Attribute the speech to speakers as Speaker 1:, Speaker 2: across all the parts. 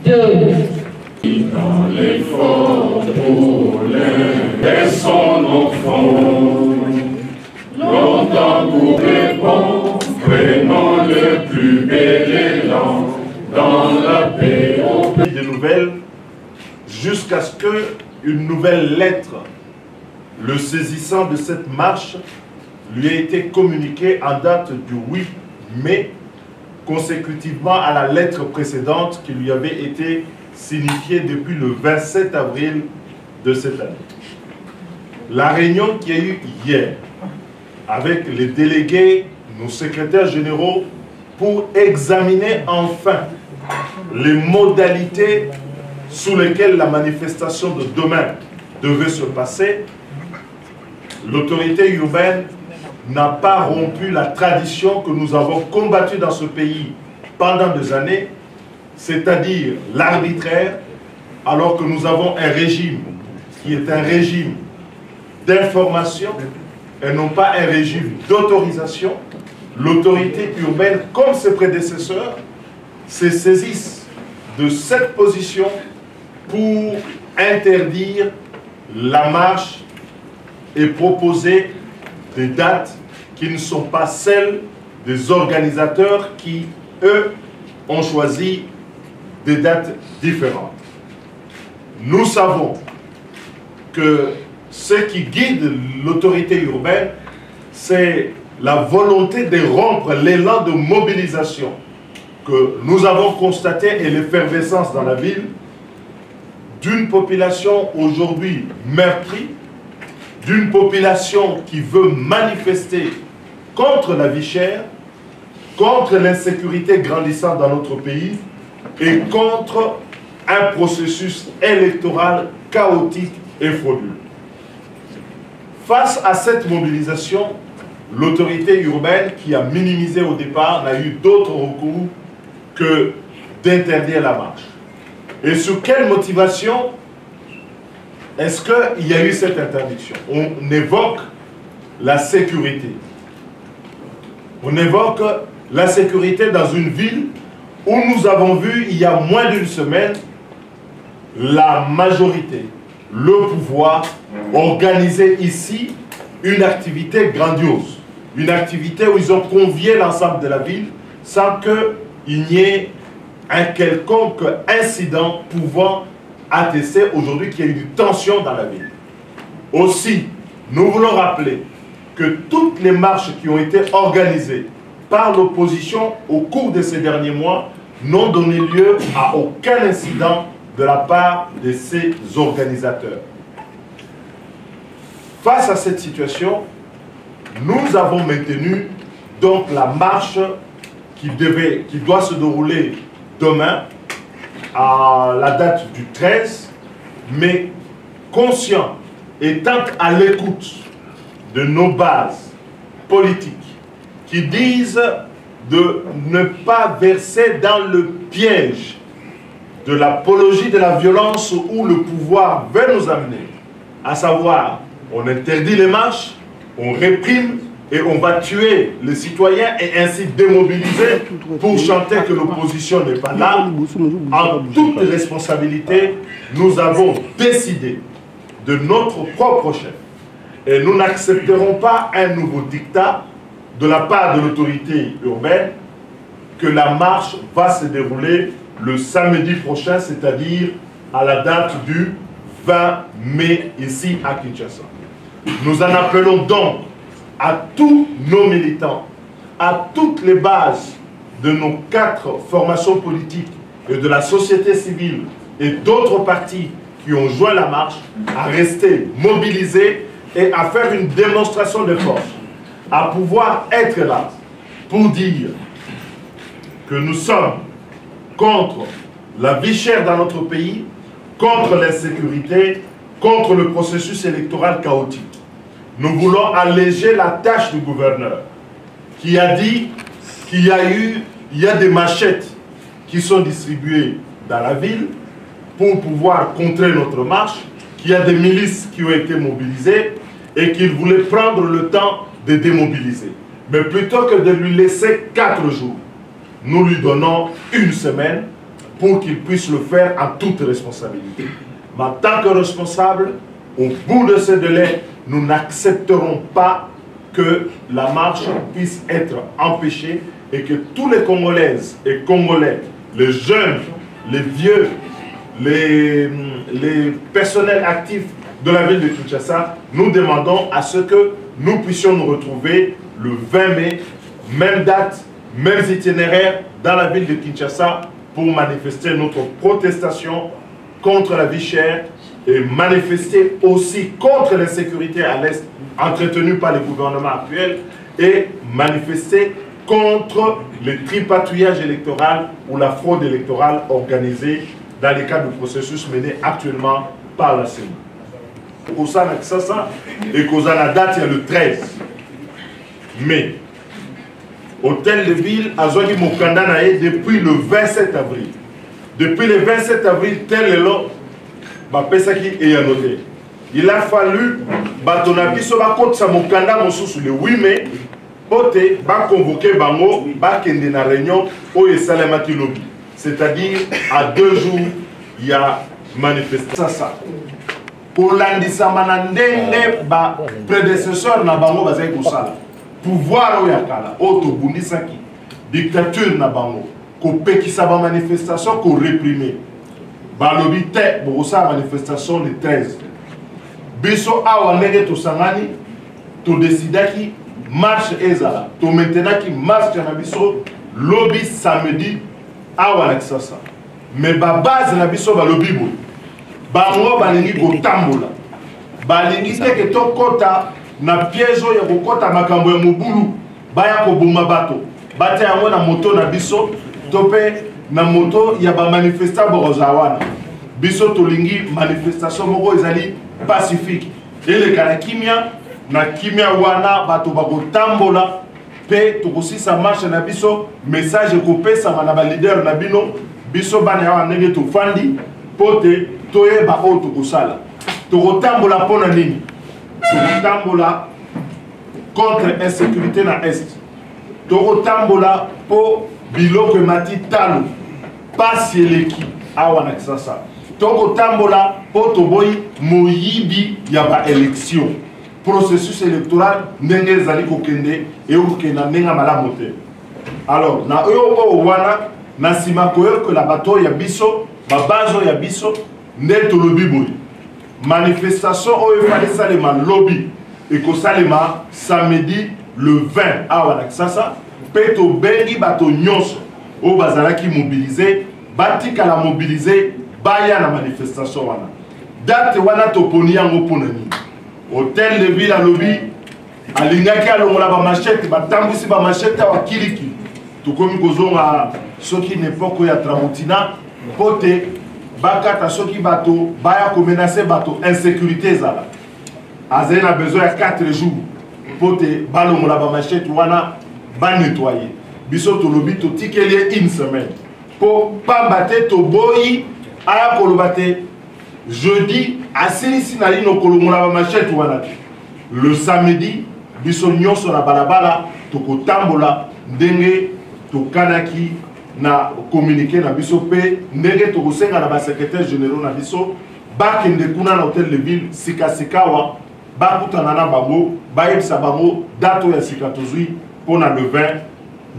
Speaker 1: 2.
Speaker 2: Dans l'effort pour laissons nos fonds. Longtemps pour les bons, prenons le plus bel élan dans la paix.
Speaker 3: Des nouvelles jusqu'à ce qu'une nouvelle lettre le saisissant de cette marche lui ait été communiquée en date du 8 mai, consécutivement à la lettre précédente qui lui avait été signifiée depuis le 27 avril de cette année. La réunion qu'il y a eu hier avec les délégués, nos secrétaires généraux, pour examiner enfin les modalités sous lesquelles la manifestation de demain devait se passer, l'autorité urbaine n'a pas rompu la tradition que nous avons combattue dans ce pays pendant des années, c'est-à-dire l'arbitraire, alors que nous avons un régime qui est un régime d'information et non pas un régime d'autorisation. L'autorité urbaine, comme ses prédécesseurs, se saisissent de cette position pour interdire la marche et proposer des dates qui ne sont pas celles des organisateurs qui, eux, ont choisi des dates différentes. Nous savons que ce qui guide l'autorité urbaine, c'est la volonté de rompre l'élan de mobilisation que nous avons constaté et l'effervescence dans la ville d'une population aujourd'hui meurtrie, d'une population qui veut manifester contre la vie chère, contre l'insécurité grandissante dans notre pays et contre un processus électoral chaotique et frauduleux. Face à cette mobilisation, l'autorité urbaine, qui a minimisé au départ, n'a eu d'autre recours que d'interdire la marche. Et sur quelle motivation est-ce qu'il y a eu cette interdiction? On évoque la sécurité. On évoque la sécurité dans une ville où nous avons vu, il y a moins d'une semaine, la majorité, le pouvoir, organiser ici une activité grandiose. Une activité où ils ont convié l'ensemble de la ville sans qu'il n'y ait un quelconque incident pouvant attester aujourd'hui qu'il y a eu une tension dans la ville. Aussi, nous voulons rappeler que toutes les marches qui ont été organisées par l'opposition au cours de ces derniers mois n'ont donné lieu à aucun incident de la part de ces organisateurs. Face à cette situation, nous avons maintenu donc la marche qui doit se dérouler demain à la date du 13, mais conscient, étant à l'écoute de nos bases politiques qui disent de ne pas verser dans le piège de l'apologie de la violence où le pouvoir veut nous amener, à savoir, on interdit les marches, on réprime et on va tuer les citoyens et ainsi démobiliser pour chanter que l'opposition n'est pas là. En toute responsabilité, nous avons décidé de notre propre chef et nous n'accepterons pas un nouveau dictat de la part de l'autorité urbaine que la marche va se dérouler le samedi prochain, c'est-à-dire à la date du 20 mai ici à Kinshasa. Nous en appelons donc à tous nos militants, à toutes les bases de nos 4 formations politiques et de la société civile et d'autres partis qui ont joint la marche, à rester mobilisés et à faire une démonstration de force, à pouvoir être là pour dire que nous sommes contre la vie chère dans notre pays, contre l'insécurité, contre le processus électoral chaotique. Nous voulons alléger la tâche du gouverneur qui a dit qu'il y a des machettes qui sont distribuées dans la ville pour pouvoir contrer notre marche, qu'il y a des milices qui ont été mobilisées et qu'il voulait prendre le temps de démobiliser. Mais plutôt que de lui laisser 4 jours, nous lui donnons 1 semaine pour qu'ils puissent le faire en toute responsabilité. Mais en tant que responsables, au bout de ce délai, nous n'accepterons pas que la marche puisse être empêchée et que tous les Congolaises et Congolais, les jeunes, les vieux, les personnels actifs de la ville de Kinshasa, nous demandons à ce que nous puissions nous retrouver le 20 mai, même date, mêmes itinéraires dans la ville de Kinshasa pour manifester notre protestation contre la vie chère et manifester aussi contre l'insécurité à l'Est entretenue par le gouvernement actuel et manifester contre le tripatouillage électoral ou la fraude électorale organisée dans le cadre du processus mené actuellement par la CENI. Au sein de ça, et qu'aux la date, il y a le 13 mai. Hôtel de Ville a Zouagi Mokandanae depuis le 27 avril. Depuis le 27 avril, tel est l'eau, il a fallu Batonabiso Bakotsa Mokanda Mosusu le 8 mai. Pote va convoquer Bango, va kende na réunion au Salamaki Lobby. C'est-à-dire, à 2 jours, il y a manifestation. Ça. Pour l'andissa manandenge, ba prédécesseur na Bango bazai kusala. Pouvoir au yakala, auto bundisaki, dictature na Bango, ko pekisa ba manifestation, ko réprimer. Ba lobby te, bo sa manifestation le 13. Biso awa nege to sangani, to décidaki marche ezala to maintenant qui marche na biso lobby samedi awa na Kinshasa mais ba base na biso ba lobby bo bango balingi ko tambola balingi te ke to kota na piège ya ko kota makambo ya mobulu baya ko boma bato bate yango na moto na biso to pe na moto ya ba manifestant borozawana biso to lingi manifestation moko ezali pacifique ele kana kimia na kimia wana bato bako tambola pe tokosisa marche na biso message kopesa na ba leader na bino biso bana ya ndenge to fandi pote toyeba o tokosala tokotambola pona nini tokotambola contre insécurité na est tokotambola po biloko mati talo pasi eleki awa na Kinshasa tokotambola po toboyi moyibi ya ba élection processus électoral ndenge zali kokende et okenda ndenge malamu te. Alors na oyo wana na sima koyo que la bateau ya biso ba bazo ya biso ndeto lobi boyi manifestation oyo fali salema lobby et ko salema samedi le 20 awa na Kinshasa pe to bengi bato nyonso o bazalaki mobiliser batika la mobiliser baya na manifestation wana date wana to poni yango pona ni Hôtel de Ville à lobby, à l'ingaki à l'ongola ba machette, ba tambousi ba machette à wakiliki. Tout comme kozon à ceux qui n'époque ya tramontina, pote, bakata ceux qui bateau, baya ko menacer bateau, insécurité zala. Azen a besoin de 4 jours. Pote, balongola ba machette wana, ba nettoyer. Biso to lobby to tikeli une semaine. Pour pas battre to boyi, aya kolobate. Jeudi, à Sélissinali, nous avons machette le samedi, biso nyonso na balabala, toko tambola, ndenge, to kanaki, na communiqué na biso pe, ndenge toko senga na ba secrétaire général na biso, ba kende kuna na hôtel de ville, sika sikawa, ba kutana na bango, ba yebisa bango, dato ya sika tozui, pona le 20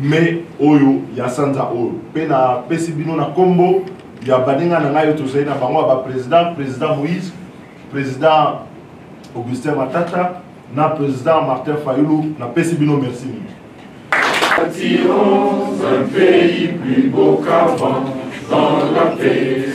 Speaker 3: mai oyo, ya sanza oyo. Pe na pesi bino na kombo, il y a Badinga Nangayo Tozaina Bango, président Moïse, président Augustin Matata, na président Martin Fayoulou, na Pessibino merci.
Speaker 2: Attirons un pays plus beau qu'avant, dans la paix.